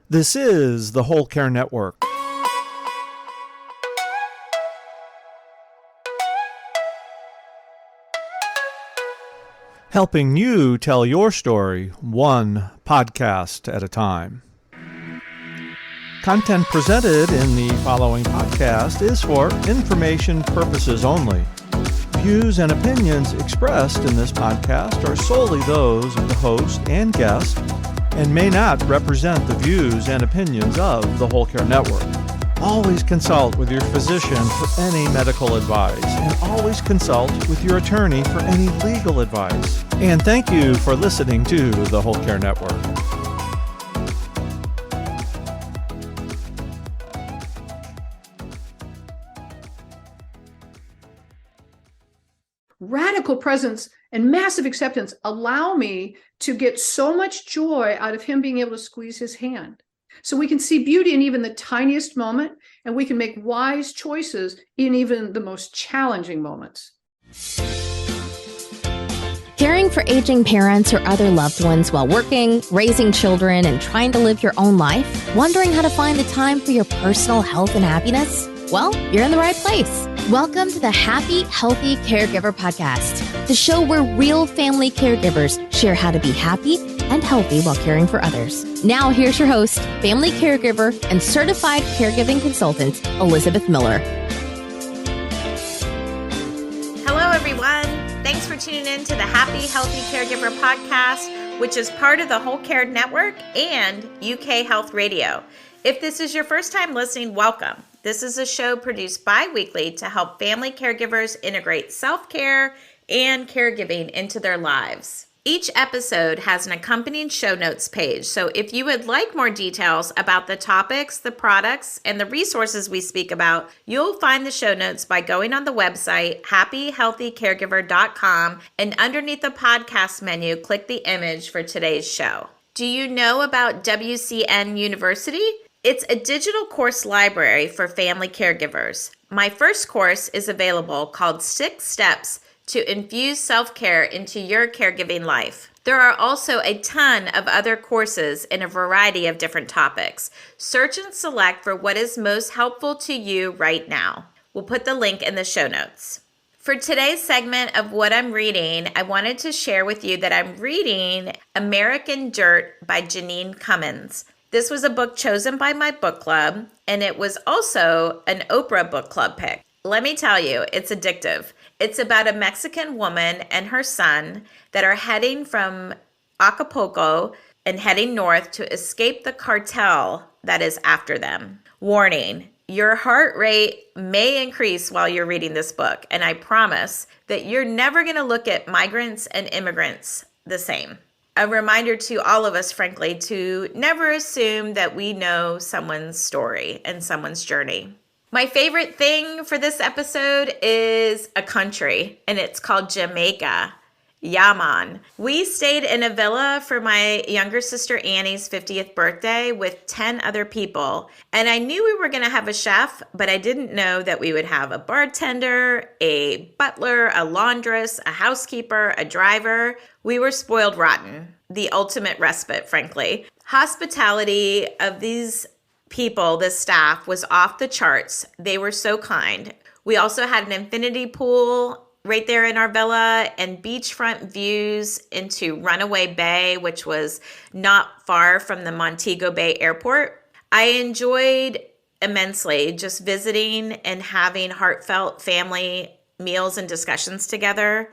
This is the Whole Care Network. Helping you tell your story one podcast at a time. Content presented in the following podcast is for information purposes only. Views and opinions expressed in this podcast are solely those of the host and guest and may not represent the views and opinions of the Whole Care Network. Always consult with your physician for any medical advice, and always consult with your attorney for any legal advice. And thank you for listening to the Whole Care Network. Radical presence and massive acceptance allow me to get so much joy out of him being able to squeeze his hand. So we can see beauty in even the tiniest moment, and we can make wise choices in even the most challenging moments. Caring for aging parents or other loved ones while working, raising children, and trying to live your own life? Wondering how to find the time for your personal health and happiness? Well, you're in the right place. Welcome to the Happy, Healthy Caregiver Podcast, the show where real family caregivers share how to be happy and healthy while caring for others. Now, here's your host, family caregiver and certified caregiving consultant, Elizabeth Miller. Hello, everyone. Thanks for tuning in to the Happy, Healthy Caregiver Podcast, which is part of the Whole Care Network and UK Health Radio. If this is your first time listening, welcome. This is a show produced bi-weekly to help family caregivers integrate self-care and caregiving into their lives. Each episode has an accompanying show notes page, so if you would like more details about the topics, the products, and the resources we speak about, you'll find the show notes by going on the website happyhealthycaregiver.com, and underneath the podcast menu, click the image for today's show. Do you know about WCN University? It's a digital course library for family caregivers. My first course is available called 6 Steps to Infuse Self-Care into Your Caregiving Life. There are also a ton of other courses in a variety of different topics. Search and select for what is most helpful to you right now. We'll put the link in the show notes. For today's segment of what I'm reading, I wanted to share with you that I'm reading American Dirt by Janine Cummins. This was a book chosen by my book club, and it was also an Oprah book club pick. Let me tell you, it's addictive. It's about a Mexican woman and her son that are heading from Acapulco and heading north to escape the cartel that is after them. Warning, your heart rate may increase while you're reading this book, and I promise that you're never going to look at migrants and immigrants the same. A reminder to all of us, frankly, to never assume that we know someone's story and someone's journey. My favorite thing for this episode is a country, and it's called Jamaica. Yaman. We stayed in a villa for my younger sister Annie's 50th birthday with 10 other people, and I knew we were going to have a chef, but I didn't know that we would have a bartender, a butler, a laundress, a housekeeper, a driver. We were spoiled rotten, the ultimate respite, frankly. Hospitality of these people, the staff, was off the charts. They were so kind. We also had an infinity pool right there in our villa and beachfront views into Runaway Bay, which was not far from the Montego Bay Airport. I enjoyed immensely just visiting and having heartfelt family meals and discussions together.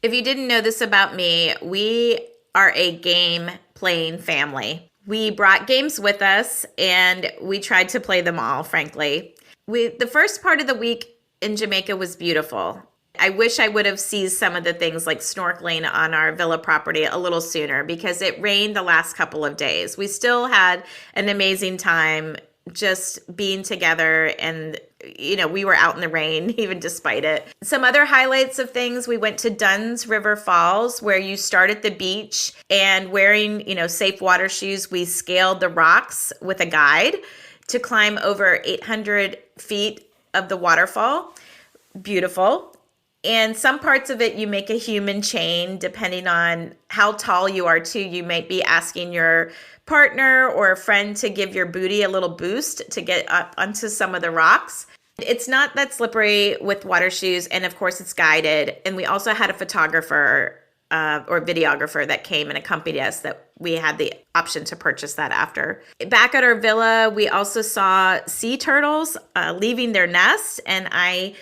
If you didn't know this about me, we are a game-playing family. We brought games with us, and we tried to play them all, frankly. The first part of the week in Jamaica was beautiful. I wish I would have seized some of the things like snorkeling on our villa property a little sooner because it rained the last couple of days. We still had an amazing time just being together, and we were out in the rain even despite it. Some other highlights of things: we went to Dunn's River Falls, where you start at the beach, and wearing safe water shoes, we scaled the rocks with a guide to climb over 800 feet of the waterfall. Beautiful. And some parts of it, you make a human chain depending on how tall you are too. You might be asking your partner or a friend to give your booty a little boost to get up onto some of the rocks. It's not that slippery with water shoes. And of course, it's guided. And we also had a photographer or videographer that came and accompanied us, that we had the option to purchase that after. Back at our villa, we also saw sea turtles leaving their nest, and I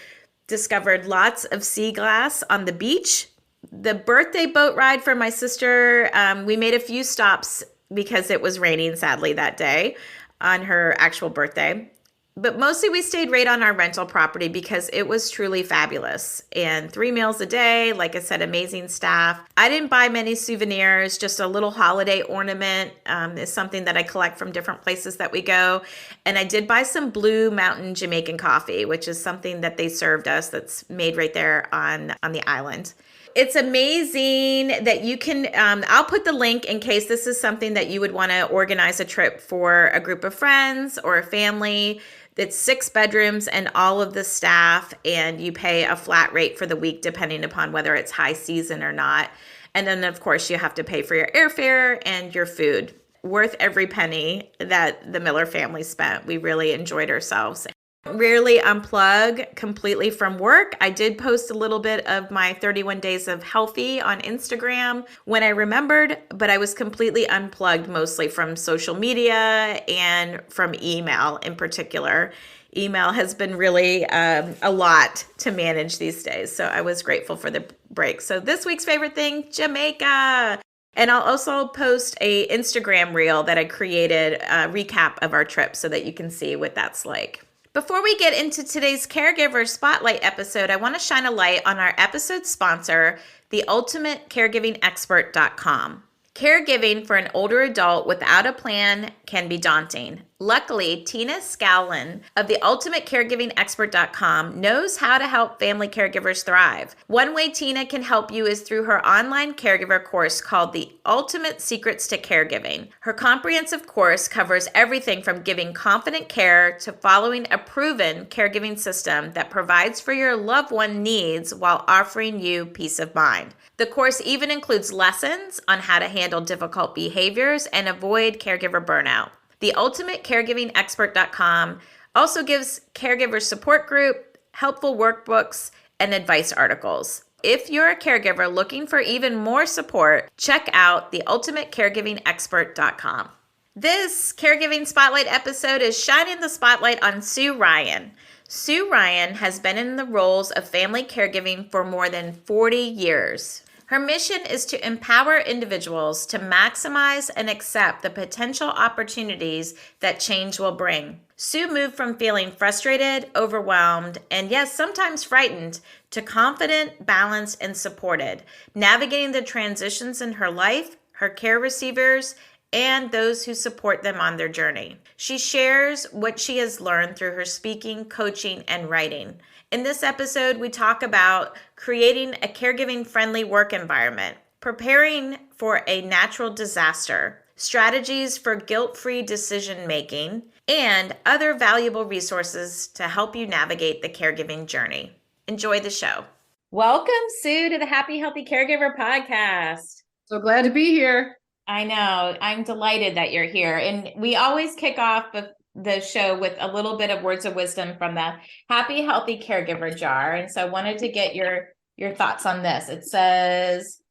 discovered lots of sea glass on the beach. The birthday boat ride for my sister, we made a few stops because it was raining, sadly, that day on her actual birthday. But mostly we stayed right on our rental property because it was truly fabulous. And 3 meals a day, like I said, amazing staff. I didn't buy many souvenirs, just a little holiday ornament is something that I collect from different places that we go. And I did buy some Blue Mountain Jamaican coffee, which is something that they served us that's made right there on the island. It's amazing that you can, I'll put the link in case this is something that you would want to organize a trip for a group of friends or a family. It's 6 bedrooms and all of the staff, and you pay a flat rate for the week depending upon whether it's high season or not. And then, of course, you have to pay for your airfare and your food. Worth every penny that the Miller family spent. We really enjoyed ourselves. Rarely unplug completely from work. I did post a little bit of my 31 days of healthy on Instagram when I remembered, but I was completely unplugged mostly from social media and from email in particular. Email has been really a lot to manage these days, so I was grateful for the break. So this week's favorite thing, Jamaica. And I'll also post a Instagram reel that I created, a recap of our trip so that you can see what that's like. Before we get into today's Caregiver Spotlight episode, I want to shine a light on our episode sponsor, theultimatecaregivingexpert.com. Caregiving for an older adult without a plan can be daunting. Luckily, Tina Scowlin of theultimatecaregivingexpert.com knows how to help family caregivers thrive. One way Tina can help you is through her online caregiver course called The Ultimate Secrets to Caregiving. Her comprehensive course covers everything from giving confident care to following a proven caregiving system that provides for your loved one needs while offering you peace of mind. The course even includes lessons on how to handle difficult behaviors and avoid caregiver burnout. The ultimatecaregivingexpert.com also gives caregiver support group, helpful workbooks, and advice articles. If you're a caregiver looking for even more support, check out theultimatecaregivingexpert.com. This Caregiving Spotlight episode is shining the spotlight on Sue Ryan. Sue Ryan has been in the roles of family caregiving for more than 40 years. Her mission is to empower individuals to maximize and accept the potential opportunities that change will bring. Sue moved from feeling frustrated, overwhelmed, and yes, sometimes frightened, to confident, balanced, and supported, navigating the transitions in her life, her care receivers, and those who support them on their journey. She shares what she has learned through her speaking, coaching, and writing. In this episode, we talk about creating a caregiving-friendly work environment, preparing for a natural disaster, strategies for guilt-free decision-making, and other valuable resources to help you navigate the caregiving journey. Enjoy the show. Welcome, Sue, to the Happy Healthy Caregiver podcast. So glad to be here. I know. I'm delighted that you're here. And we always kick off the show with a little bit of words of wisdom from the Happy Healthy Caregiver jar. And so I wanted to get your thoughts on this. It says,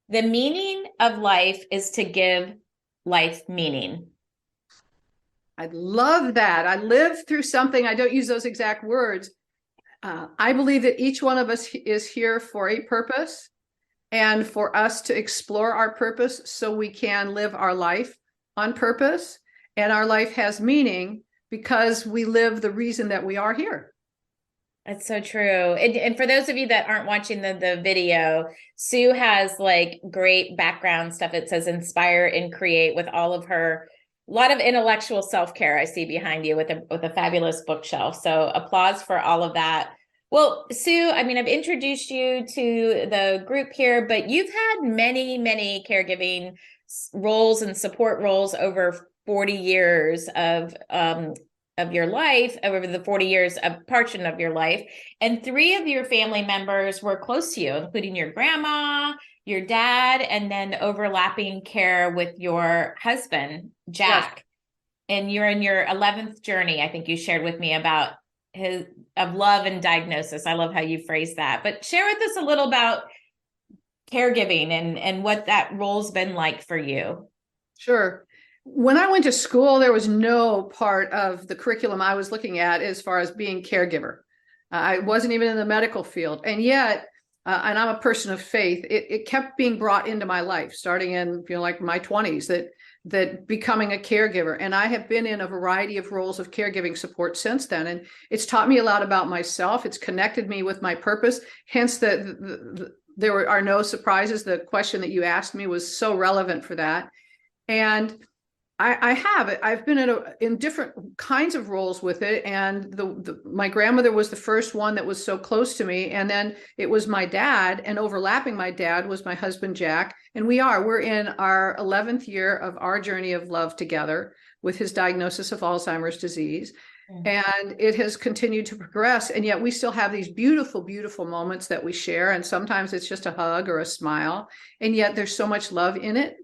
the meaning of life is to give life meaning. I love that. I lived through something. I don't use those exact words. I believe that each one of us is here for a purpose, and for us to explore our purpose so we can live our life on purpose. And our life has meaning because we live the reason that we are here. That's so true. And for those of you that aren't watching the video, Sue has like great background stuff. It says inspire and create with all of her, a lot of intellectual self-care I see behind you with a fabulous bookshelf. So applause for all of that. Well, Sue, I mean, I've introduced you to the group here, but you've had many, many caregiving roles and support roles over 40 years of of your life, over the 40 years, a portion of your life. And 3 of your family members were close to you, including your grandma, your dad, and then overlapping care with your husband, Jack. Yes. And you're in your 11th journey, I think you shared with me about of love and diagnosis. I love how you phrase that. But share with us a little about caregiving and what that role's been like for you. Sure. When I went to school, there was no part of the curriculum I was looking at as far as being caregiver. I wasn't even in the medical field. And yet, and I'm a person of faith, it kept being brought into my life, starting in, like my 20s, that becoming a caregiver. And I have been in a variety of roles of caregiving support since then. And it's taught me a lot about myself. It's connected me with my purpose. Hence, there are no surprises. The question that you asked me was so relevant for that. And I've been in different kinds of roles with it. And my grandmother was the first one that was so close to me. And then it was my dad, and overlapping my dad was my husband, Jack. And we're in our 11th year of our journey of love together with his diagnosis of Alzheimer's disease. And it has continued to progress. And yet we still have these beautiful, beautiful moments that we share. And sometimes it's just a hug or a smile. And yet there's so much love in it.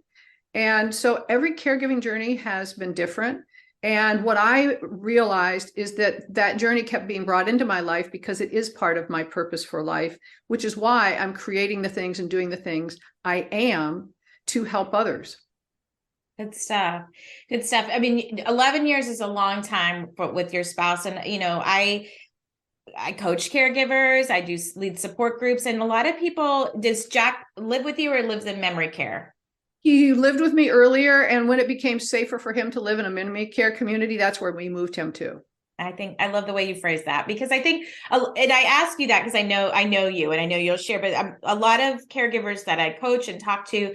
And so every caregiving journey has been different. And what I realized is that journey kept being brought into my life because it is part of my purpose for life, which is why I'm creating the things and doing the things I am to help others. Good stuff. Good stuff. I mean, 11 years is a long time with your spouse. And, I coach caregivers. I do lead support groups. And a lot of people, does Jack live with you or lives in memory care? He lived with me earlier, and when it became safer for him to live in a memory care community, that's where we moved him to. I love the way you phrase that, because I think, and I ask you that because I know you, and I know you'll share, but a lot of caregivers that I coach and talk to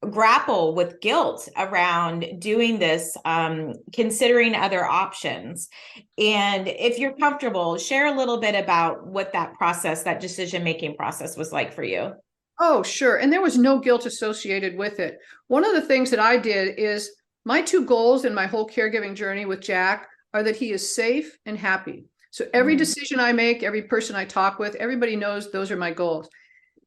grapple with guilt around doing this, considering other options. And if you're comfortable, share a little bit about what that decision-making process was like for you. Oh, sure. And there was no guilt associated with it. One of the things that I did is my 2 goals in my whole caregiving journey with Jack are that he is safe and happy. So every decision I make, every person I talk with, everybody knows those are my goals.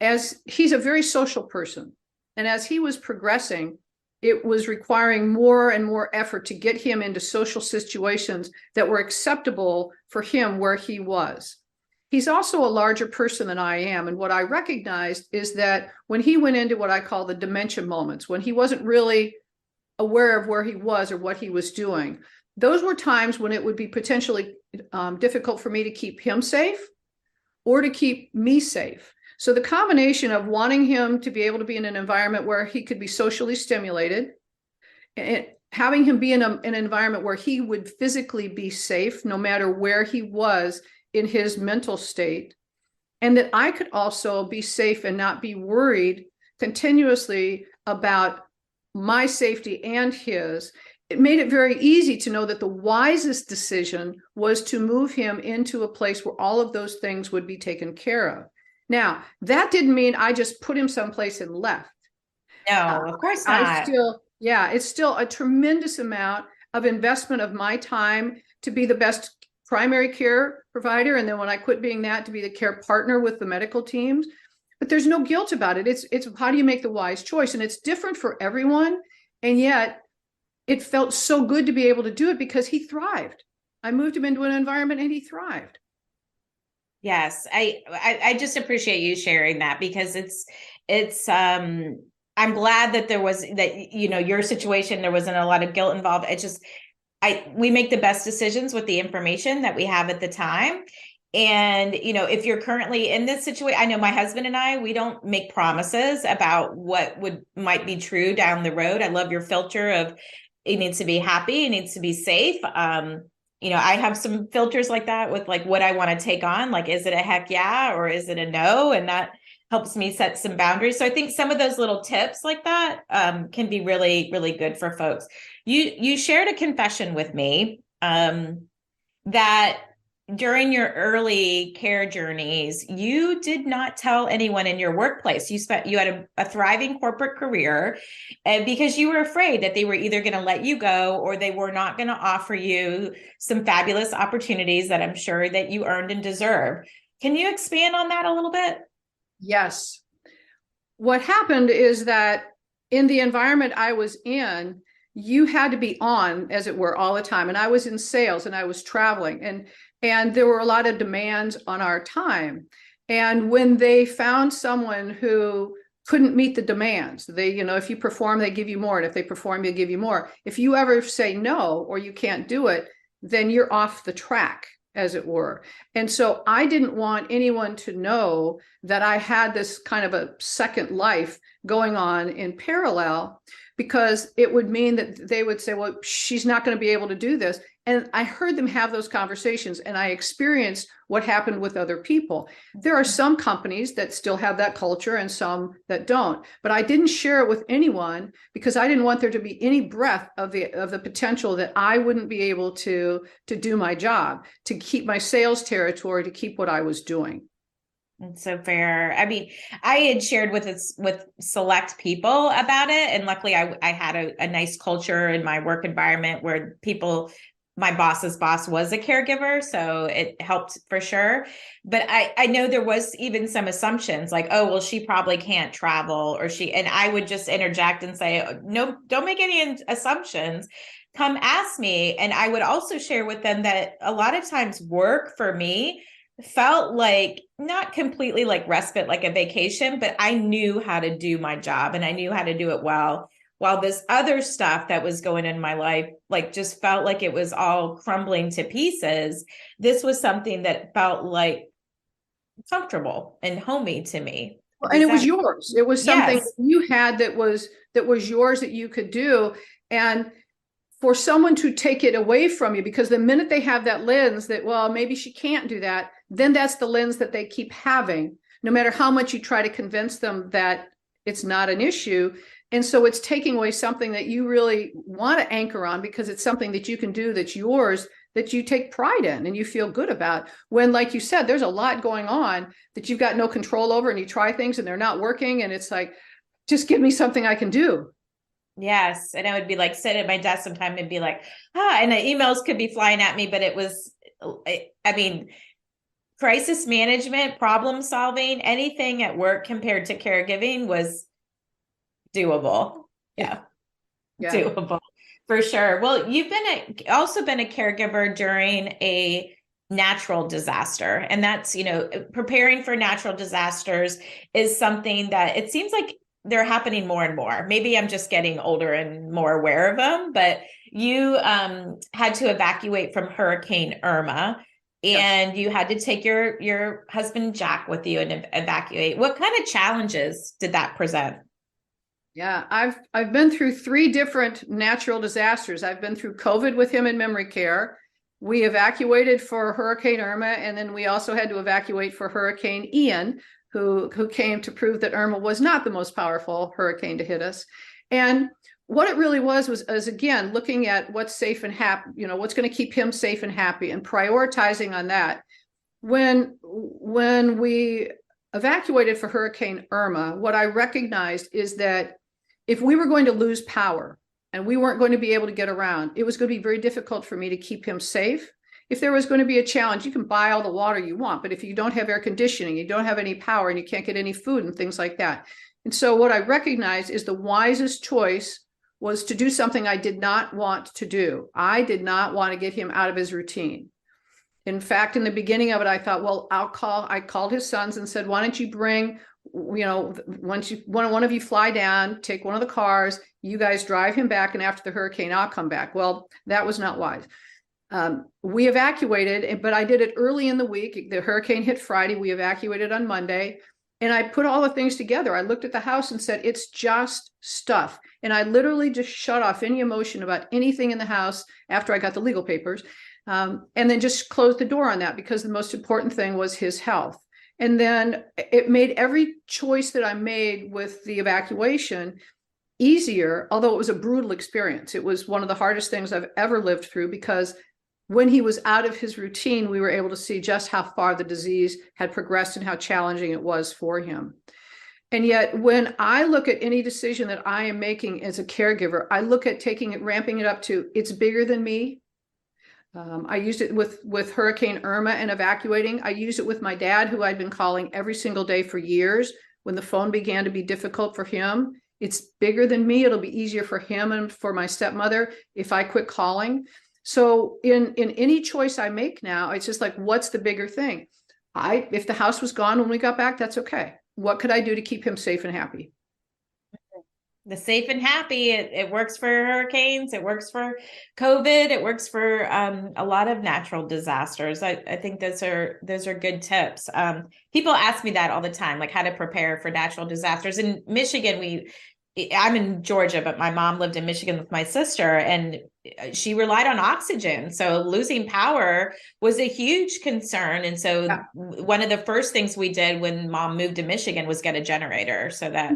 As he's a very social person, and as he was progressing, it was requiring more and more effort to get him into social situations that were acceptable for him where he was. He's also a larger person than I am. And what I recognized is that when he went into what I call the dementia moments, when he wasn't really aware of where he was or what he was doing, those were times when it would be potentially difficult for me to keep him safe or to keep me safe. So the combination of wanting him to be able to be in an environment where he could be socially stimulated, and having him be in an environment where he would physically be safe no matter where he was in his mental state, and that I could also be safe and not be worried continuously about my safety and his. It made it very easy to know that the wisest decision was to move him into a place where all of those things would be taken care of. Now, that didn't mean I just put him someplace and left. No, of course not. It's still a tremendous amount of investment of my time to be the best primary care provider. And then when I quit being that, to be the care partner with the medical teams. But there's no guilt about it. It's how do you make the wise choice? And it's different for everyone. And yet it felt so good to be able to do it because he thrived. I moved him into an environment and he thrived. Yes, I just appreciate you sharing that, because I'm glad that your situation, there wasn't a lot of guilt involved. We make the best decisions with the information that we have at the time. And, if you're currently in this situation, I know my husband and I, we don't make promises about what might be true down the road. I love your filter of it needs to be happy, it needs to be safe. I have some filters like that with like what I want to take on, like, is it a heck yeah, or is it a no? And that helps me set some boundaries. So I think some of those little tips like that can be really, really good for folks. You shared a confession with me that during your early care journeys, you did not tell anyone in your workplace. You had a thriving corporate career, and because you were afraid that they were either going to let you go or they were not going to offer you some fabulous opportunities that I'm sure that you earned and deserved. Can you expand on that a little bit? Yes. What happened is that in the environment I was in, you had to be on, as it were, all the time. And I was in sales and I was traveling, and there were a lot of demands on our time. And when they found someone who couldn't meet the demands, they, if you perform, they give you more. And if they perform, they give you more. If you ever say no, or you can't do it, then you're off the track, as it were. And so I didn't want anyone to know that I had this kind of a second life going on in parallel, because it would mean that they would say, well, she's not going to be able to do this. And I heard them have those conversations, and I experienced what happened with other people. There are some companies that still have that culture and some that don't, but I didn't share it with anyone because I didn't want there to be any breath of the potential that I wouldn't be able to do my job, to keep my sales territory, to keep what I was doing. It's so fair. I mean, I had shared with select people about it, and luckily I had a nice culture in my work environment where my boss's boss was a caregiver, so it helped for sure. But I know there was even some assumptions like, oh, well, she probably can't travel, and I would just interject and say, no, don't make any assumptions. Come ask me. And I would also share with them that a lot of times work for me felt like not completely like respite, like a vacation, but I knew how to do my job and I knew how to do it well. While this other stuff that was going in my life, like just felt like it was all crumbling to pieces. This was something that felt like comfortable and homey to me. And it was yours. It was something Yes. you had that was yours, that you could do. And for someone to take it away from you, because the minute they have that lens that, well, maybe she can't do that, then that's the lens that they keep having, no matter how much you try to convince them that it's not an issue. And so it's taking away something that you really want to anchor on, because it's something that you can do that's yours, that you take pride in and you feel good about. When, like you said, there's a lot going on that you've got no control over, and you try things and they're not working, and it's like, just give me something I can do. Yes. And I would be like, sit at my desk sometime and be like, and the emails could be flying at me, but it was, I mean, crisis management, problem solving, anything at work compared to caregiving was doable. Yeah. Doable for sure. Well, you've also been a caregiver during a natural disaster, and that's, preparing for natural disasters is something that it seems like they're happening more and more. Maybe I'm just getting older and more aware of them, but you had to evacuate from Hurricane Irma, and you had to take your husband Jack with you and evacuate. What kind of challenges did that present? Yeah, I've been through 3 different natural disasters. I've been through COVID with him in memory care. We evacuated for Hurricane Irma, and then we also had to evacuate for Hurricane Ian, who came to prove that Irma was not the most powerful hurricane to hit us. And what it really was again, looking at what's safe and happy, what's going to keep him safe and happy, and prioritizing on that. When we evacuated for Hurricane Irma, what I recognized is that if we were going to lose power and we weren't going to be able to get around, it was going to be very difficult for me to keep him safe. If there was going to be a challenge, you can buy all the water you want, but if you don't have air conditioning, you don't have any power, and you can't get any food and things like that. And so what I recognized is the wisest choice was to do something I did not want to do. I did not want to get him out of his routine. In fact, in the beginning of it, I thought, well, I called his sons and said, why don't you bring, once one of you fly down, take one of the cars, you guys drive him back, and after the hurricane, I'll come back. Well, that was not wise. We evacuated, but I did it early in the week. The hurricane hit Friday. We evacuated on Monday, and I put all the things together. I looked at the house and said, it's just stuff. And I literally just shut off any emotion about anything in the house after I got the legal papers. And then just closed the door on that, because the most important thing was his health. And then it made every choice that I made with the evacuation easier, although it was a brutal experience. It was one of the hardest things I've ever lived through, because when he was out of his routine, we were able to see just how far the disease had progressed and how challenging it was for him. And yet, when I look at any decision that I am making as a caregiver, I look at taking it, ramping it up to it's bigger than me. I used it with Hurricane Irma and evacuating. I used it with my dad, who I'd been calling every single day for years. When the phone began to be difficult for him, it's bigger than me. It'll be easier for him and for my stepmother if I quit calling. So in any choice I make now, it's just like, what's the bigger thing? If the house was gone when we got back, that's okay. What could I do to keep him safe and happy? The safe and happy, it works for hurricanes, it works for COVID, it works for a lot of natural disasters. I think those are good tips. People ask me that all the time, like how to prepare for natural disasters. In Michigan, I'm in Georgia, but my mom lived in Michigan with my sister, and she relied on oxygen. So losing power was a huge concern. And so one of the first things we did when mom moved to Michigan was get a generator so that,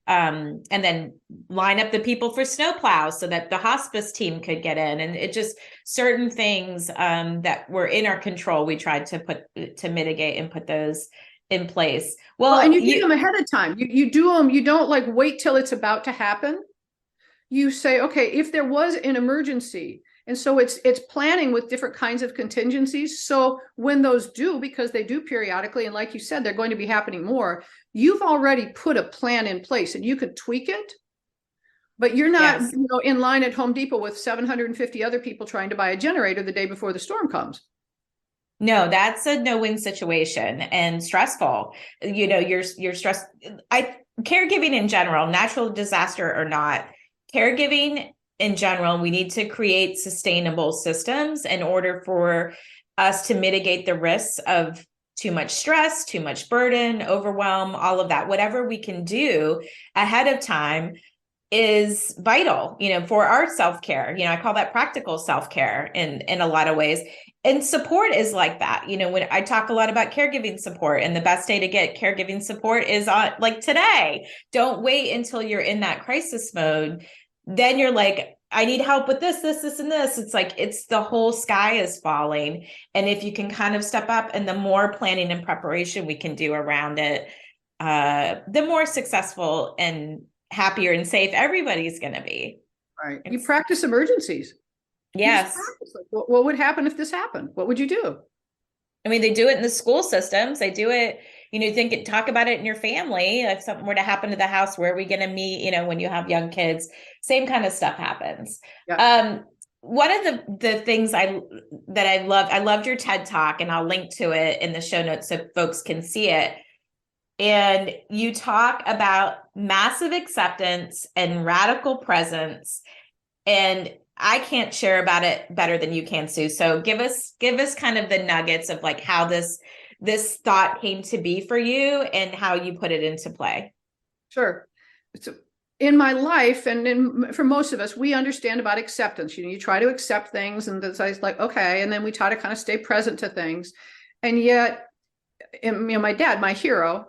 and then line up the people for snowplows so that the hospice team could get in. And it just certain things that were in our control, we tried to mitigate and put those in place. Well, and you do them ahead of time. You do them. You don't like wait till it's about to happen. You say, okay, if there was an emergency, and so it's planning with different kinds of contingencies. So when those do, because they do periodically, and like you said, they're going to be happening more, you've already put a plan in place, and you could tweak it. But you're not, in line at Home Depot with 750 other people trying to buy a generator the day before the storm comes. No, that's a no-win situation and stressful. You're stressed. Caregiving in general, natural disaster or not, caregiving in general, we need to create sustainable systems in order for us to mitigate the risks of too much stress, too much burden, overwhelm, all of that. Whatever we can do ahead of time is vital, for our self-care. I call that practical self-care in a lot of ways. And support is like that. When I talk a lot about caregiving support, and the best day to get caregiving support is on like today. Don't wait until you're in that crisis mode. Then you're like, I need help with this, and this. It's like, it's the whole sky is falling. And if you can kind of step up, and the more planning and preparation we can do around it, the more successful and happier and safe everybody's going to be. Right. You practice emergencies. Yes. What would happen if this happened? What would you do? I mean, they do it in the school systems. They do it, talk about it in your family. If something were to happen to the house, where are we going to meet? When you have young kids, same kind of stuff happens. Yeah. One of the things I loved your TED Talk, and I'll link to it in the show notes so folks can see it. And you talk about massive acceptance and radical presence, and I can't share about it better than you can, Sue. So give us kind of the nuggets of like how this thought came to be for you and how you put it into play. Sure. So in my life, and for most of us, we understand about acceptance. You try to accept things, and it's like, okay. And then we try to kind of stay present to things. And yet, my dad, my hero,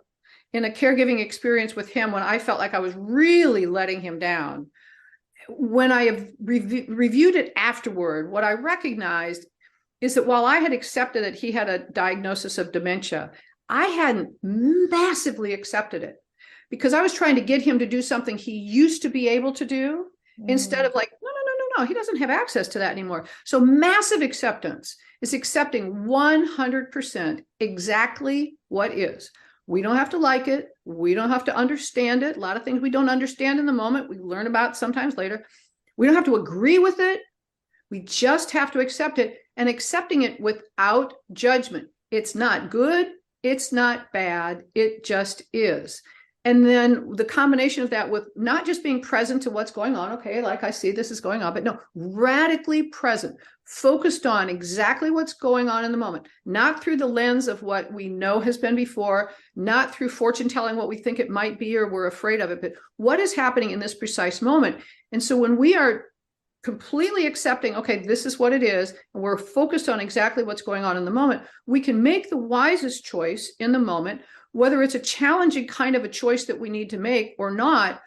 in a caregiving experience with him, when I felt like I was really letting him down, when I have reviewed it afterward, what I recognized is that while I had accepted that he had a diagnosis of dementia, I hadn't massively accepted it, because I was trying to get him to do something he used to be able to do, instead of like, no, he doesn't have access to that anymore. So massive acceptance is accepting 100% exactly what is. We don't have to like it. We don't have to understand it. A lot of things we don't understand in the moment, we learn about sometimes later. We don't have to agree with it. We just have to accept it, and accepting it without judgment. It's not good. It's not bad. It just is. And then the combination of that with not just being present to what's going on. Okay, like I see this is going on, but no, radically present, focused on exactly what's going on in the moment, not through the lens of what we know has been before, not through fortune telling what we think it might be or we're afraid of it, but what is happening in this precise moment. And so when we are completely accepting, okay, this is what it is, and we're focused on exactly what's going on in the moment, we can make the wisest choice in the moment, whether it's a challenging kind of a choice that we need to make or not.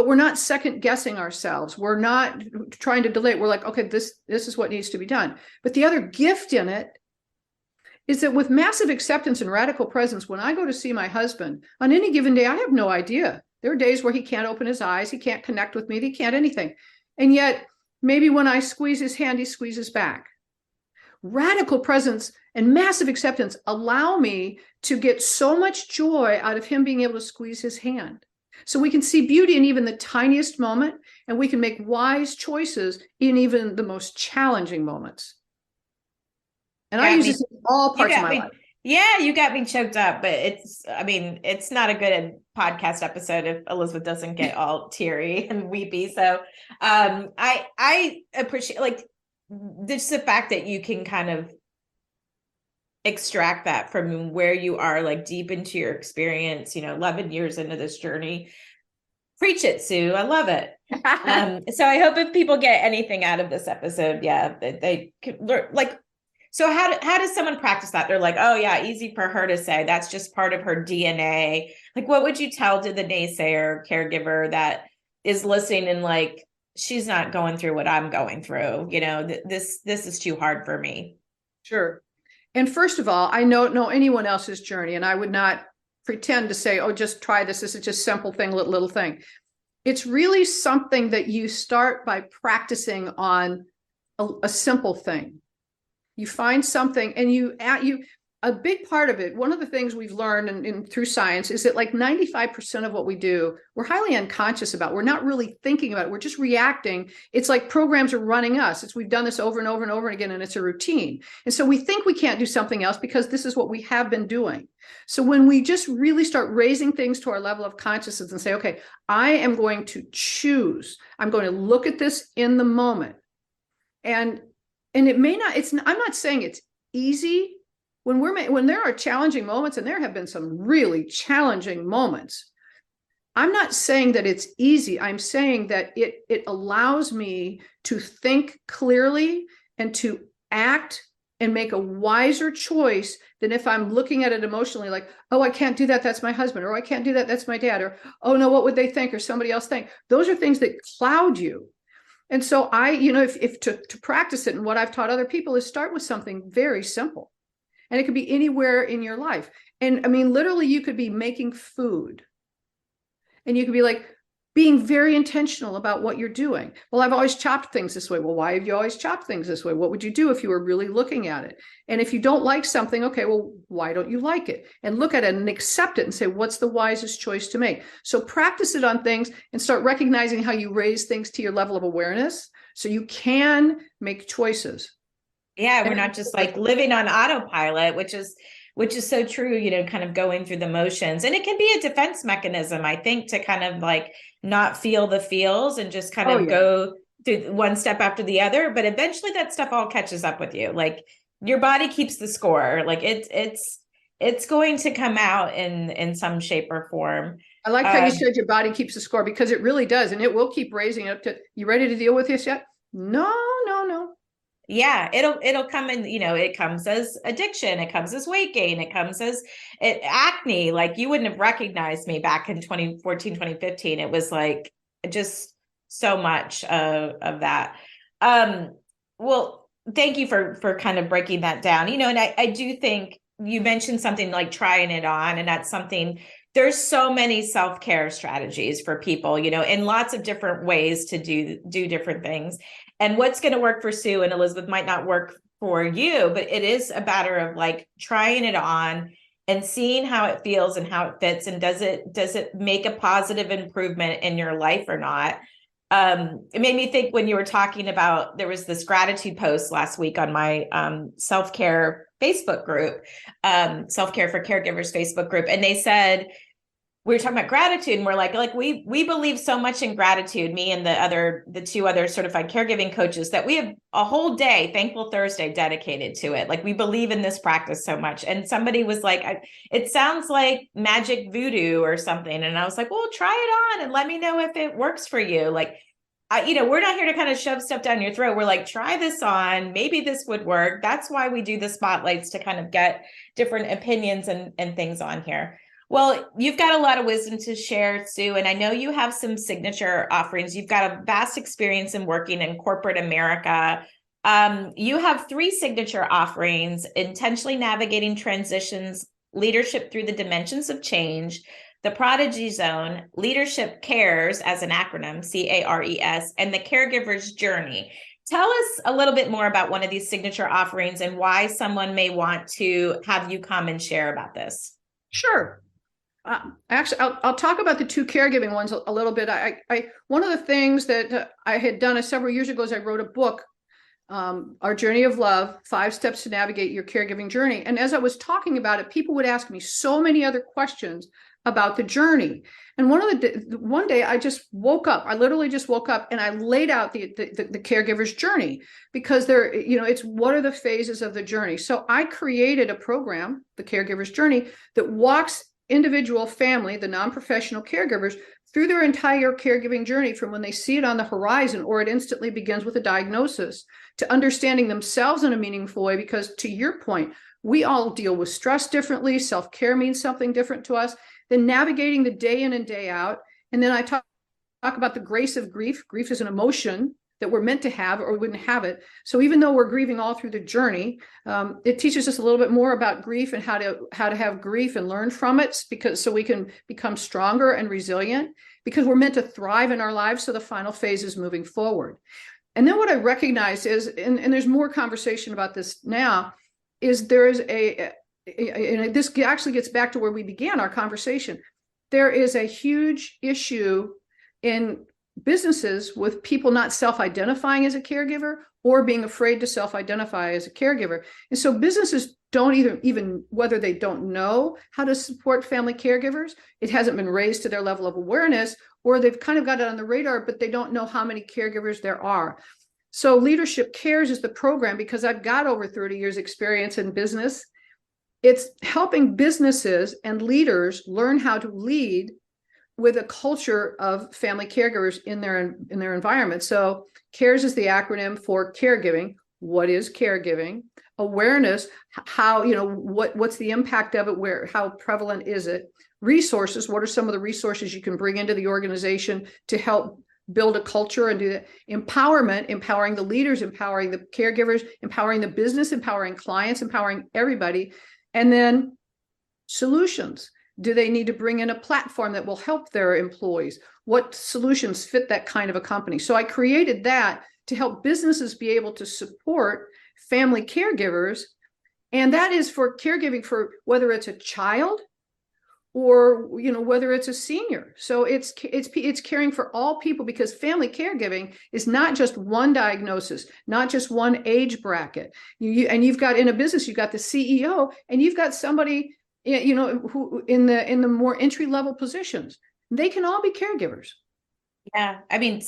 but we're not second guessing ourselves. We're not trying to delay it. We're like, okay, this is what needs to be done. But the other gift in it is that with massive acceptance and radical presence, when I go to see my husband on any given day, I have no idea. There are days where he can't open his eyes, he can't connect with me, he can't anything. And yet, maybe when I squeeze his hand, he squeezes back. Radical presence and massive acceptance allow me to get so much joy out of him being able to squeeze his hand. So we can see beauty in even the tiniest moment, and we can make wise choices in even the most challenging moments. And I use this in all parts of my life. Yeah, you got me choked up, but it's not a good podcast episode if Elizabeth doesn't get all teary and weepy. So I appreciate like just the fact that you can kind of extract that from where you are, like deep into your experience, 11 years into this journey. Preach it, Sue. I love it. So I hope if people get anything out of this episode, they could learn, like, so how does someone practice that? They're like, oh yeah, easy for her to say. That's just part of her DNA. Like, what would you tell to the naysayer caregiver that is listening and like, she's not going through what I'm going through? This is too hard for me. Sure. And first of all, I don't know anyone else's journey, and I would not pretend to say, oh, just try this. This is just simple thing, little thing. It's really something that you start by practicing on a simple thing. You find something and a big part of it, one of the things we've learned and through science is that like 95% of what we do, we're highly unconscious about. We're not really thinking about it. We're just reacting. It's like programs are running us. We've done this over and over and over again, and it's a routine. And so we think we can't do something else because this is what we have been doing. So when we just really start raising things to our level of consciousness and say, okay, I am going to choose. I'm going to look at this in the moment. And it may not, I'm not saying it's easy. When there are challenging moments, and there have been some really challenging moments, I'm not saying that it's easy. I'm saying that it allows me to think clearly and to act and make a wiser choice than if I'm looking at it emotionally, like, oh, I can't do that, that's my husband, or I can't do that, that's my dad, or oh no, what would they think, or somebody else think. Those are things that cloud you. And so if to practice it, and what I've taught other people is start with something very simple. And it could be anywhere in your life. And I mean, literally, you could be making food. And you could be like being very intentional about what you're doing. Well, I've always chopped things this way. Well, why have you always chopped things this way? What would you do if you were really looking at it? And if you don't like something, okay, well, why don't you like it? And look at it and accept it and say, what's the wisest choice to make? So practice it on things and start recognizing how you raise things to your level of awareness so you can make choices. Yeah, we're not just like living on autopilot, which is so true, kind of going through the motions. And it can be a defense mechanism, I think, to kind of like not feel the feels and just kind of go through one step after the other. But eventually that stuff all catches up with you. Like your body keeps the score. Like it's going to come out in some shape or form. I like how you said your body keeps the score, because it really does. And it will keep raising it up to, you ready to deal with this yet? No. Yeah, it'll come in, it comes as addiction, it comes as weight gain, it comes as acne. Like you wouldn't have recognized me back in 2014, 2015. It was like just so much of that. Well, thank you for kind of breaking that down, and I do think you mentioned something like trying it on, and that's something. There's so many self-care strategies for people, in lots of different ways to do different things. And what's going to work for Sue and Elizabeth might not work for you, but it is a matter of like trying it on and seeing how it feels and how it fits. And does it make a positive improvement in your life or not? It made me think when you were talking about, there was this gratitude post last week on my self-care Facebook group, Self-Care for Caregivers Facebook group. And they said, we were talking about gratitude, and we're like we believe so much in gratitude, me and the two other certified caregiving coaches, that we have a whole day, Thankful Thursday, dedicated to it. Like we believe in this practice so much. And somebody was like, it sounds like magic voodoo or something. And I was like, well, try it on and let me know if it works for you. Like, we're not here to kind of shove stuff down your throat. We're like, try this on, maybe this would work. That's why we do the spotlights, to kind of get different opinions and things on here. Well, you've got a lot of wisdom to share, Sue, and I know you have some signature offerings. You've got a vast experience in working in corporate America. You have 3 signature offerings: intentionally navigating transitions, leadership through the dimensions of change, the Prodigy Zone, Leadership Cares as an acronym, CARES, and the Caregiver's Journey. Tell us a little bit more about one of these signature offerings and why someone may want to have you come and share about this. Sure. Actually, I'll talk about the 2 caregiving ones a little bit. One of the things that I had done several years ago is I wrote a book, Our Journey of Love, 5 Steps to Navigate Your Caregiving Journey. And as I was talking about it, people would ask me so many other questions about the journey. And one day I just woke up. I literally just woke up and I laid out the caregiver's journey, because it's what are the phases of the journey. So I created a program, the Caregiver's Journey, that walks individual family, the non-professional caregivers, through their entire caregiving journey, from when they see it on the horizon, or it instantly begins with a diagnosis, to understanding themselves in a meaningful way. Because to your point, we all deal with stress differently. Self-care means something different to us. Then navigating the day in and day out. And then I talk about the grace of grief. Grief is an emotion that we're meant to have, or we wouldn't have it. So even though we're grieving all through the journey, it teaches us a little bit more about grief and how to have grief and learn from it, so we can become stronger and resilient, because we're meant to thrive in our lives. So the final phase is moving forward. And then what I recognize is, and there's more conversation about this now, is there is and this actually gets back to where we began our conversation. There is a huge issue in businesses with people not self-identifying as a caregiver, or being afraid to self-identify as a caregiver. And so businesses don't even whether they don't know how to support family caregivers, it hasn't been raised to their level of awareness, or they've kind of got it on the radar, but they don't know how many caregivers there are. So Leadership Cares is the program, because I've got over 30 years experience in business. It's helping businesses and leaders learn how to lead with a culture of family caregivers in their environment. So CARES is the acronym for caregiving. What is caregiving? Awareness, how, what's the impact of it? How prevalent is it? Resources, what are some of the resources you can bring into the organization to help build a culture and do that? Empowerment, empowering the leaders, empowering the caregivers, empowering the business, empowering clients, empowering everybody. And then solutions. Do they need to bring in a platform that will help their employees? What solutions fit that kind of a company? So I created that to help businesses be able to support family caregivers. And that is for caregiving for whether it's a child or, whether it's a senior. So it's caring for all people, because family caregiving is not just one diagnosis, not just one age bracket. And you've got, in a business, you've got the CEO, and you've got somebody, who in the more entry level positions. They can all be caregivers. Yeah, I mean,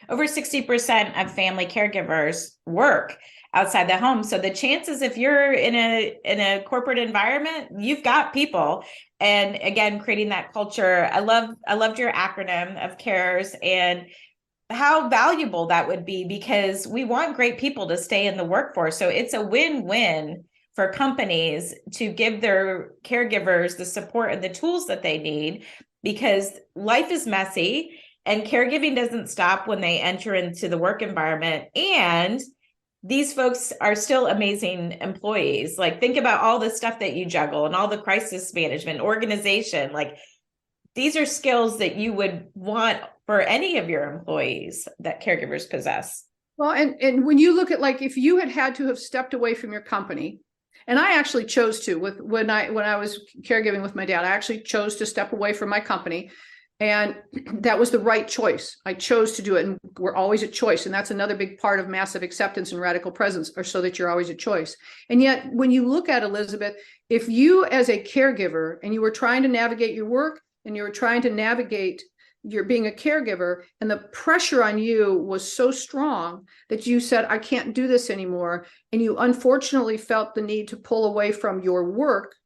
over 60% of family caregivers work outside the home. So the chances, if you're in a corporate environment, you've got people. And again, creating that culture. I loved your acronym of CARES, and how valuable that would be, because we want great people to stay in the workforce. So it's a win-win for companies to give their caregivers the support and the tools that they need, because life is messy and caregiving doesn't stop when they enter into the work environment. And these folks are still amazing employees. Like, think about all the stuff that you juggle and all the crisis management, organization. Like, these are skills that you would want for any of your employees that caregivers possess. Well, and when you look at, like, if you had to have stepped away from your company, and I actually chose to, when I was caregiving with my dad, I actually chose to step away from my company. And that was the right choice. I chose to do it. And we're always a choice. And that's another big part of massive acceptance and radical presence, or so that you're always a choice. And yet, when you look at, Elizabeth, if you as a caregiver, and you were trying to navigate your work, and you were trying to navigate your being a caregiver, and the pressure on you was so strong that you said, I can't do this anymore, and you unfortunately felt the need to pull away from your work.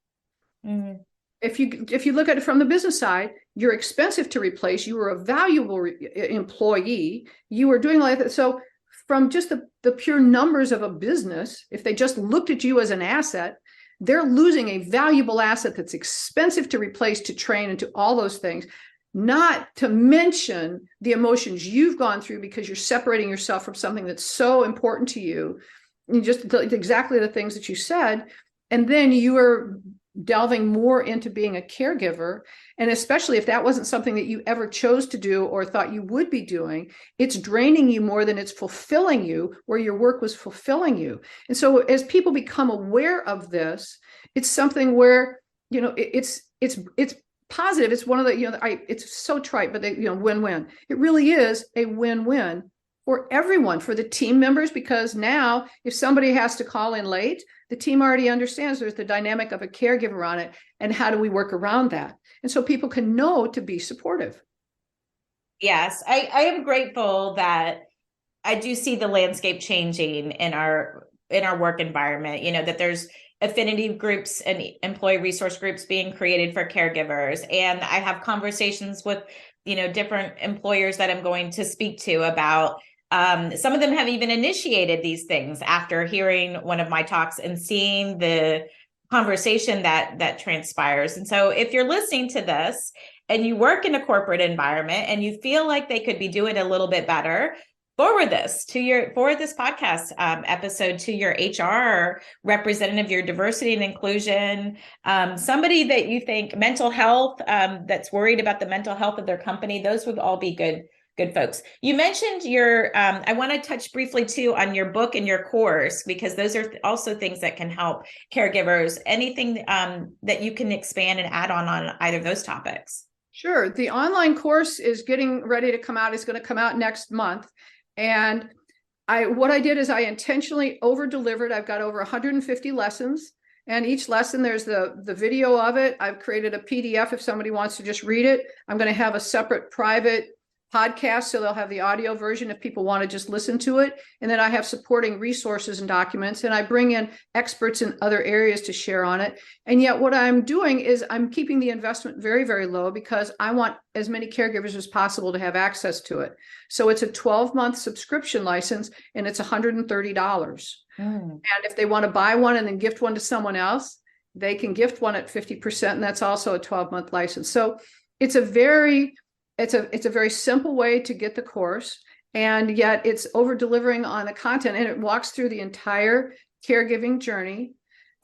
Mm-hmm. If you look at it from the business side, you're expensive to replace. You were a valuable employee. You were doing like that. So from just the pure numbers of a business, if they just looked at you as an asset, they're losing a valuable asset that's expensive to replace, to train, and to all those things. Not to mention the emotions you've gone through because you're separating yourself from something that's so important to you. You just exactly the things that you said. And then you are delving more into being a caregiver. And especially if that wasn't something that you ever chose to do or thought you would be doing, it's draining you more than it's fulfilling you, where your work was fulfilling you. And so as people become aware of this, it's something where, it's positive. It's one of the, it's so trite, but win-win. It really is a win-win for everyone, for the team members, because now if somebody has to call in late, the team already understands there's the dynamic of a caregiver on it, and how do we work around that? And so people can know to be supportive. Yes, I am grateful that I do see the landscape changing in our work environment, that there's affinity groups and employee resource groups being created for caregivers. And I have conversations with, different employers that I'm going to speak to about, some of them have even initiated these things after hearing one of my talks and seeing the conversation that transpires. And so if you're listening to this and you work in a corporate environment and you feel like they could be doing a little bit better, forward this podcast episode to your HR representative, your diversity and inclusion, somebody that you think, mental health, that's worried about the mental health of their company. Those would all be good folks. You mentioned I want to touch briefly too on your book and your course, because those are also things that can help caregivers. Anything that you can expand and add on either of those topics? Sure. The online course is getting ready to come out. It's going to come out next month. And what I did is I intentionally over-delivered. I've got over 150 lessons, and each lesson, there's the video of it. I've created a PDF if somebody wants to just read it. I'm going to have a separate private podcast, so they'll have the audio version if people want to just listen to it. And then I have supporting resources and documents, and I bring in experts in other areas to share on it. And yet what I'm doing is I'm keeping the investment very, very low, because I want as many caregivers as possible to have access to it. So it's a 12-month subscription license, and it's $130. And if they want to buy one and then gift one to someone else, they can gift one at 50%, and that's also a 12-month license. So it's a very simple way to get the course, and yet it's over delivering on the content, and it walks through the entire caregiving journey.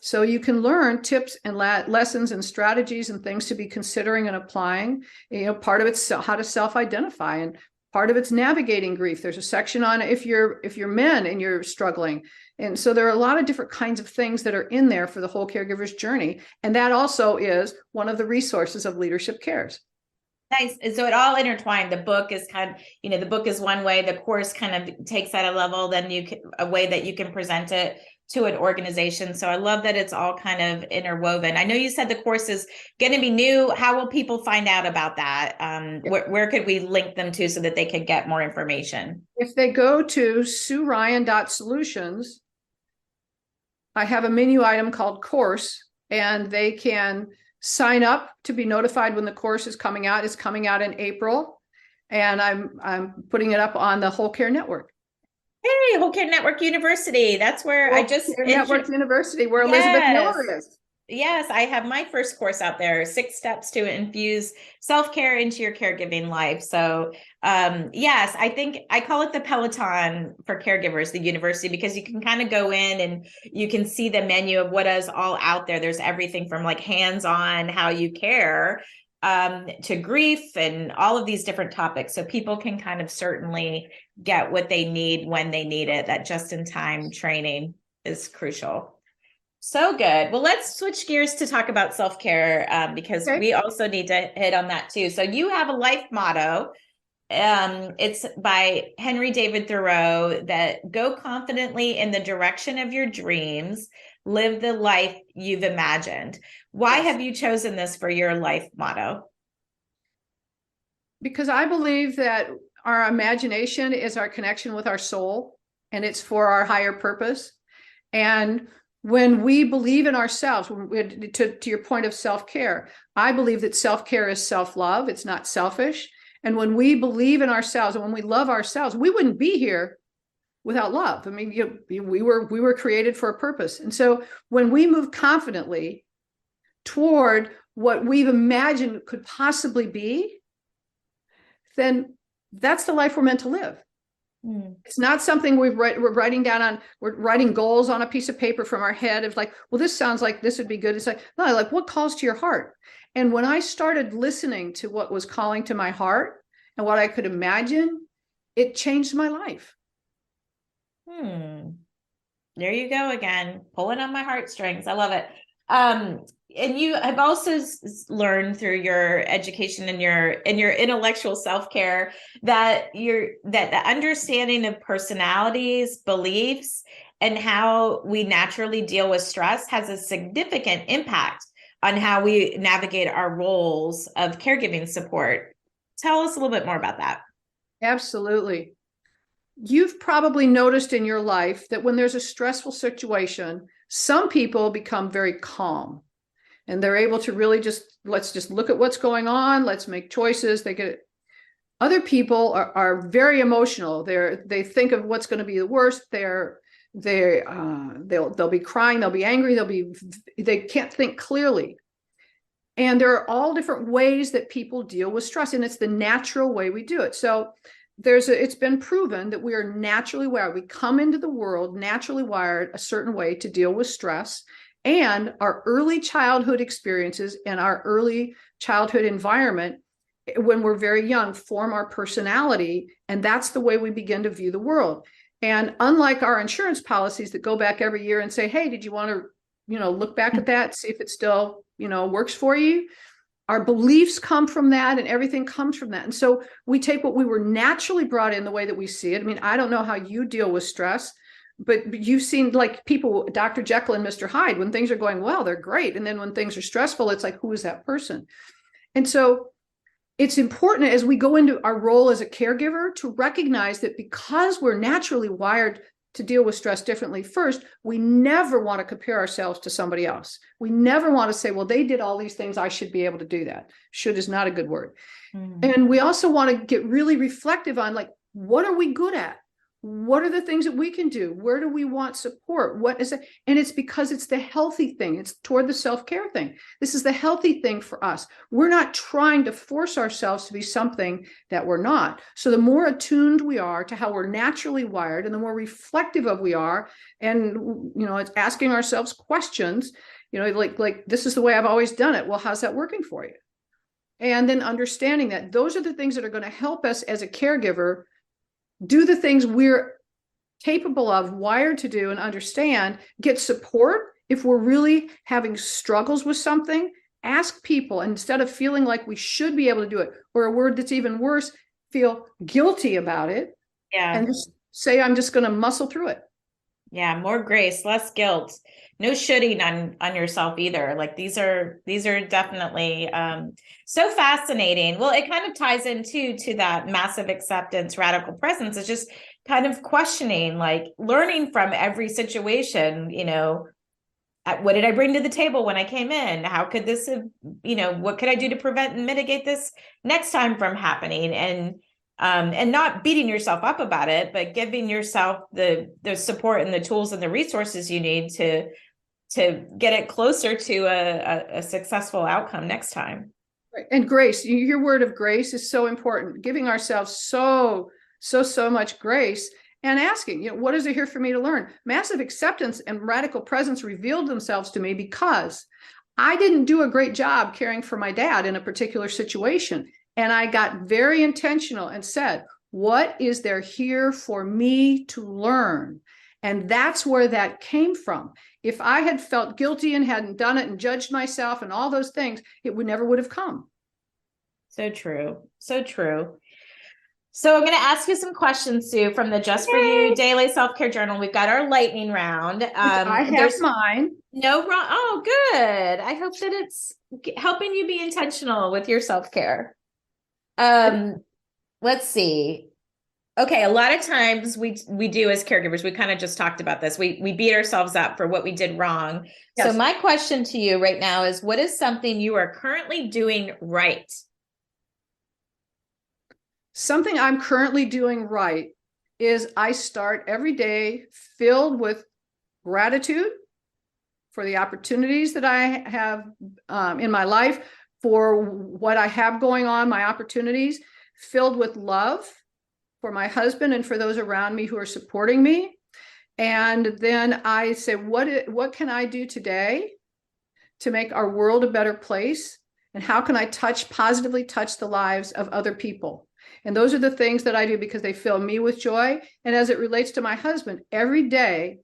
So you can learn tips and lessons and strategies and things to be considering and applying. Part of it's how to self-identify, and part of it's navigating grief. There's a section on if you're men and you're struggling. And so there are a lot of different kinds of things that are in there for the whole caregiver's journey. And that also is one of the resources of Leadership Cares. Nice. And so it all intertwined. The book is the book is one way, the course kind of takes that a level, then a way that you can present it to an organization. So I love that it's all kind of interwoven. I know you said the course is going to be new. How will people find out about that? Where could we link them to so that they could get more information? If they go to SueRyan.solutions, I have a menu item called course, and they can sign up to be notified when the course is coming out. It's coming out in April, and I'm putting it up on the Whole Care Network. Hey, Whole Care Network University. That's where Network University, where Elizabeth Miller is. Yes, I have my first course out there, 6 steps to infuse self-care into your caregiving life. So yes, I think I call it the Peloton for caregivers, the university, because you can kind of go in and you can see the menu of what is all out there. There's everything from like hands-on, how you care, to grief and all of these different topics. So people can kind of certainly get what they need when they need it. That just-in-time training is crucial. So good. Well, let's switch gears to talk about self-care, because we also need to hit on that too. So you have a life motto. It's by Henry David Thoreau, that go confidently in the direction of your dreams, live the life you've imagined. Why have you chosen this for your life motto? Because I believe that our imagination is our connection with our soul, and it's for our higher purpose. And when we believe in ourselves, to your point of self-care, I believe that self-care is self-love. It's not selfish. And when we believe in ourselves and when we love ourselves, we wouldn't be here without love. I mean, we were created for a purpose. And so when we move confidently toward what we've imagined could possibly be, then that's the life we're meant to live. It's not something we're writing down on, we're writing goals on a piece of paper from our head. It's like, well, this sounds like this would be good. It's like, no, like what calls to your heart? And when I started listening to what was calling to my heart and what I could imagine, it changed my life. There you go again, pulling on my heartstrings. I love it. And you have also learned through your education and your intellectual self-care that the understanding of personalities, beliefs, and how we naturally deal with stress has a significant impact on how we navigate our roles of caregiving support. Tell us a little bit more about that. Absolutely. You've probably noticed in your life that when there's a stressful situation, some people become very calm. And they're able to really let's just look at what's going on. Let's make choices. They get it. Other people are very emotional. They think of what's going to be the worst. They'll be crying. They'll be angry. They can't think clearly. And there are all different ways that people deal with stress, and it's the natural way we do it. So it's been proven that we are naturally wired. We come into the world naturally wired a certain way to deal with stress. And our early childhood experiences and our early childhood environment, when we're very young, form our personality. And that's the way we begin to view the world. And unlike our insurance policies that go back every year and say, hey, did you want to, look back at that, see if it still, works for you? Our beliefs come from that, and everything comes from that. And so we take what we were naturally brought in, the way that we see it. I mean, I don't know how you deal with stress, but you've seen like people, Dr. Jekyll and Mr. Hyde. When things are going well, they're great. And then when things are stressful, it's like, who is that person? And so it's important as we go into our role as a caregiver to recognize that because we're naturally wired to deal with stress differently, first, we never want to compare ourselves to somebody else. We never want to say, well, they did all these things, I should be able to do that. Should is not a good word. And we also want to get really reflective on, like, what are we good at? What are the things that we can do? Where do we want support? What is it? And it's because it's the healthy thing. It's toward the self-care thing. This is the healthy thing for us. We're not trying to force ourselves to be something that we're not. So the more attuned we are to how we're naturally wired, and the more reflective of we are, and it's asking ourselves questions, like this is the way I've always done it. Well, how's that working for you? And then understanding that those are the things that are going to help us as a caregiver do the things we're capable of, wired to do, and understand, get support. If we're really having struggles with something, ask people, instead of feeling like we should be able to do it, or a word that's even worse, feel guilty about it. Yeah. And just say, I'm just going to muscle through it. Yeah. More grace, less guilt, no shooting on yourself either. Like these are definitely so fascinating. Well, it kind of ties into to that massive acceptance, radical presence. It's just kind of questioning, like learning from every situation, what did I bring to the table when I came in? How could this have, what could I do to prevent and mitigate this next time from happening? And not beating yourself up about it, but giving yourself the support and the tools and the resources you need to get it closer to a successful outcome next time. Right. And grace, your word of grace is so important. Giving ourselves so much grace, and asking, what is it here for me to learn? Massive acceptance and radical presence revealed themselves to me because I didn't do a great job caring for my dad in a particular situation. And I got very intentional and said, what is there here for me to learn? And that's where that came from. If I had felt guilty and hadn't done it and judged myself and all those things, it would have come. So true. So true. So I'm going to ask you some questions, Sue, from the Just For You Daily Self-Care Journal. We've got our lightning round. I have mine. No wrong. Oh, good. I hope that it's helping you be intentional with your self-care. Let's see. Okay, a lot of times we do as caregivers, we kind of just talked about this. We beat ourselves up for what we did wrong. Yes. So my question to you right now is, what is something you are currently doing right? Something I'm currently doing right is I start every day filled with gratitude for the opportunities that I have in my life, for what I have going on, my opportunities, filled with love for my husband and for those around me who are supporting me. And then I say, what can I do today to make our world a better place? And how can I positively touch the lives of other people? And those are the things that I do because they fill me with joy. And as it relates to my husband, every day,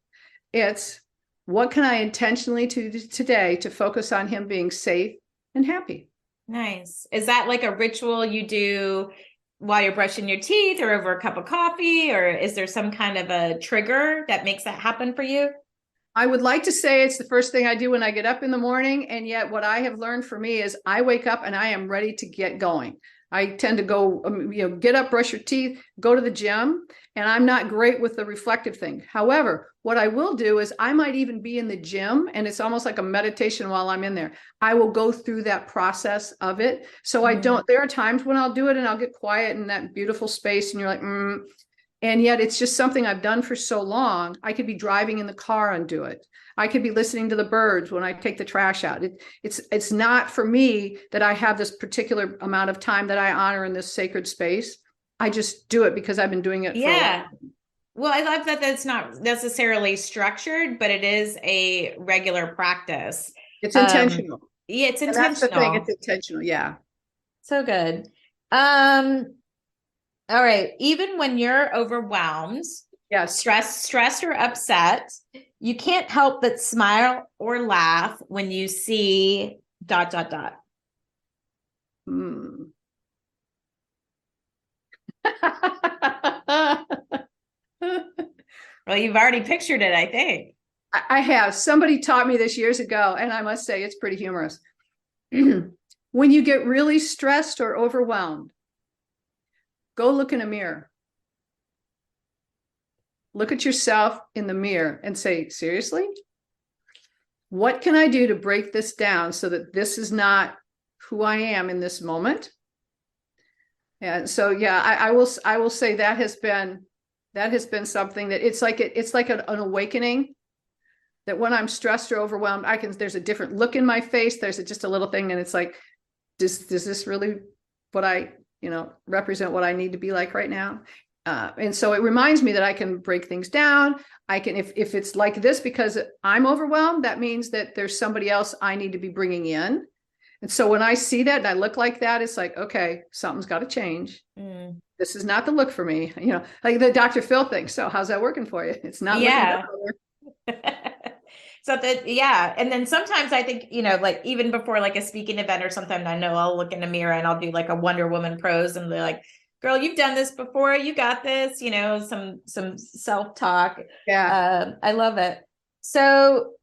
it's what can I intentionally do today to focus on him being safe and happy? Nice. Is that like a ritual you do while you're brushing your teeth or over a cup of coffee? Or is there some kind of a trigger that makes that happen for you? I would like to say it's the first thing I do when I get up in the morning. And yet what I have learned for me is I wake up and I am ready to get going. I tend to go, get up, brush your teeth, go to the gym, and I'm not great with the reflective thing. However, what I will do is I might even be in the gym and it's almost like a meditation while I'm in there. I will go through that process of it. So there are times when I'll do it and I'll get quiet in that beautiful space and you're like, And yet it's just something I've done for so long. I could be driving in the car and do it. I could be listening to the birds when I take the trash out. It's not for me that I have this particular amount of time that I honor in this sacred space. I just do it because I've been doing it for a while. Well, I love that that's not necessarily structured, but it is a regular practice. It's intentional. Yeah, it's intentional. And that's the thing. It's intentional. Yeah. So good. All right. Even when you're overwhelmed, yes, stressed or upset, you can't help but smile or laugh when you see ... Mm. Well, you've already pictured it, I think. I have. Somebody taught me this years ago, and I must say it's pretty humorous. When you get really stressed or overwhelmed, go look in a mirror. Look at yourself in the mirror and say, seriously? What can I do to break this down so that this is not who I am in this moment? And so, yeah, I will say that has been something that it's like an awakening, that when I'm stressed or overwhelmed, there's a different look in my face. There's just a little thing. And it's like, does this really what I, represent what I need to be like right now? And so it reminds me that I can break things down. I can, if it's like this, because I'm overwhelmed, that means that there's somebody else I need to be bringing in. And so when I see that and I look like that, it's like, okay, something's got to change. This is not the look for me, like the Dr. Phil thing. So how's that working for you? It's not. Yeah. So and then sometimes I think, like even before like a speaking event or something, I know I'll look in the mirror and I'll do like a Wonder Woman pose and be like, girl, you've done this before, you got this, some self-talk. Yeah. I love it. So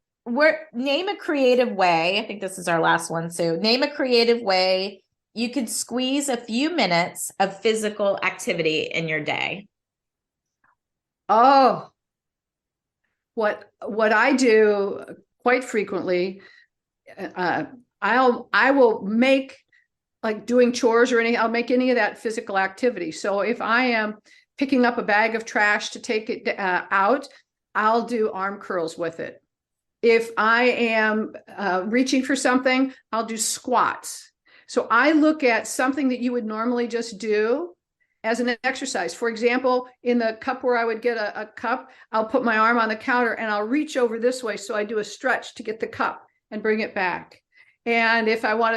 name a creative way. I think this is our last one, Sue. Name a creative way you could squeeze a few minutes of physical activity in your day. Oh, what I do quite frequently, I will make, like doing chores or anything, I'll make any of that physical activity. So if I am picking up a bag of trash to take it out, I'll do arm curls with it. If I am reaching for something, I'll do squats. So I look at something that you would normally just do as an exercise. For example, in the cup where I would get a cup, I'll put my arm on the counter and I'll reach over this way. So I do a stretch to get the cup and bring it back. And if I want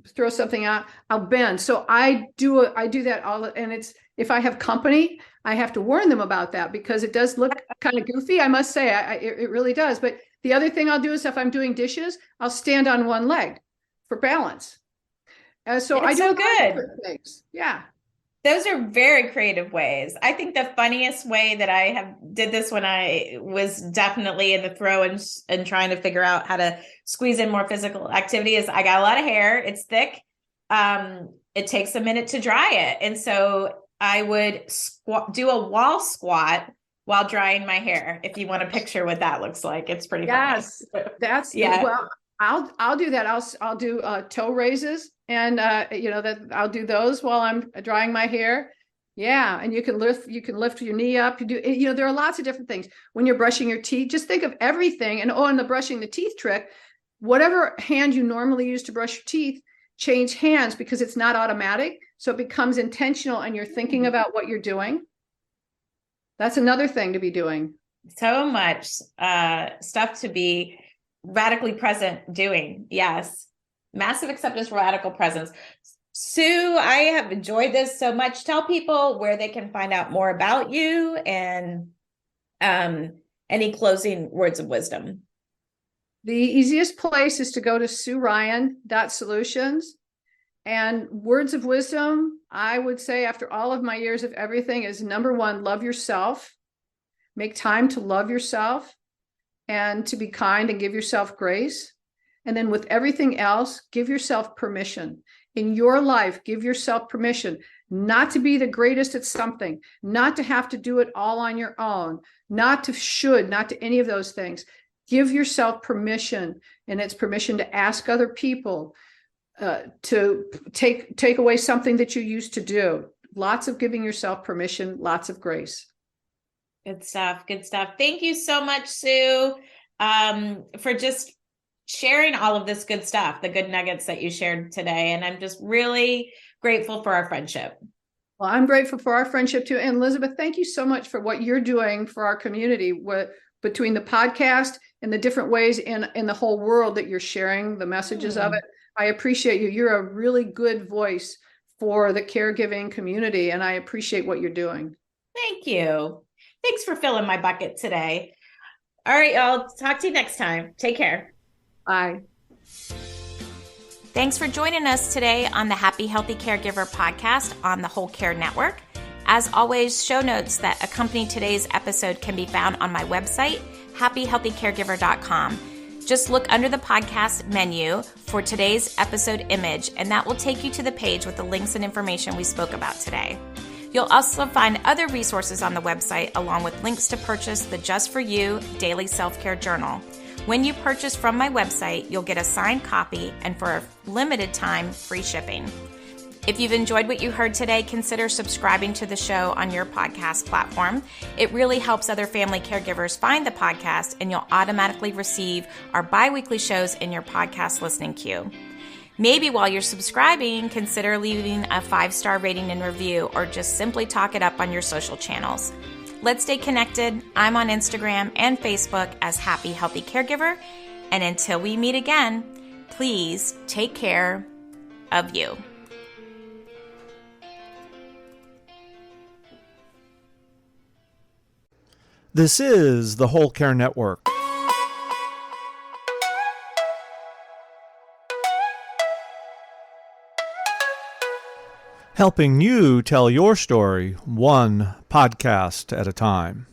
to throw something out, I'll bend. So I do that all. And if I have company, I have to warn them about that because it does look kind of goofy. I must say it really does. But the other thing I'll do is if I'm doing dishes, I'll stand on one leg for balance. So I do so good things. Yeah. Those are very creative ways. I think the funniest way that I did this when I was definitely in the throw and trying to figure out how to squeeze in more physical activity is I got a lot of hair. It's thick. It takes a minute to dry it. And so I would do a wall squat while drying my hair. If you want to picture what that looks like, it's pretty funny. That's well, I'll do that. I'll do toe raises and that I'll do those while I'm drying my hair. Yeah, and you can lift your knee up. There are lots of different things. When you're brushing your teeth, just think of everything. And the brushing the teeth trick, whatever hand you normally use to brush your teeth, change hands because it's not automatic. So it becomes intentional and you're thinking about what you're doing. That's another thing to be doing. So much stuff to be radically present doing. Yes. Massive acceptance, radical presence. Sue, I have enjoyed this so much. Tell people where they can find out more about you and any closing words of wisdom. The easiest place is to go to SueRyan.solutions. And words of wisdom, I would say after all of my years of everything, is number one, love yourself. Make time to love yourself and to be kind and give yourself grace. And then with everything else, give yourself permission. In your life, give yourself permission not to be the greatest at something, not to have to do it all on your own, not to any of those things. Give yourself permission, and it's permission to ask other people to take away something that you used to do. Lots of giving yourself permission, lots of grace. Good stuff. Good stuff. Thank you so much, Sue, for just sharing all of this good stuff, the good nuggets that you shared today. And I'm just really grateful for our friendship. Well, I'm grateful for our friendship too. And Elizabeth, thank you so much for what you're doing for our community between the podcast and the different ways in the whole world that you're sharing the messages of it. I appreciate you. You're a really good voice for the caregiving community, and I appreciate what you're doing. Thank you. Thanks for filling my bucket today. All right, y'all. Talk to you next time. Take care. Bye. Thanks for joining us today on the Happy Healthy Caregiver podcast on the Whole Care Network. As always, show notes that accompany today's episode can be found on my website, happyhealthycaregiver.com. Just look under the podcast menu for today's episode image, and that will take you to the page with the links and information we spoke about today. You'll also find other resources on the website, along with links to purchase the Just For You Daily Self-Care Journal. When you purchase from my website, you'll get a signed copy and for a limited time, free shipping. If you've enjoyed what you heard today, consider subscribing to the show on your podcast platform. It really helps other family caregivers find the podcast, and you'll automatically receive our bi-weekly shows in your podcast listening queue. Maybe while you're subscribing, consider leaving a 5-star rating and review, or just simply talk it up on your social channels. Let's stay connected. I'm on Instagram and Facebook as Happy Healthy Caregiver. And until we meet again, please take care of you. This is the Whole Care Network. Helping you tell your story one podcast at a time.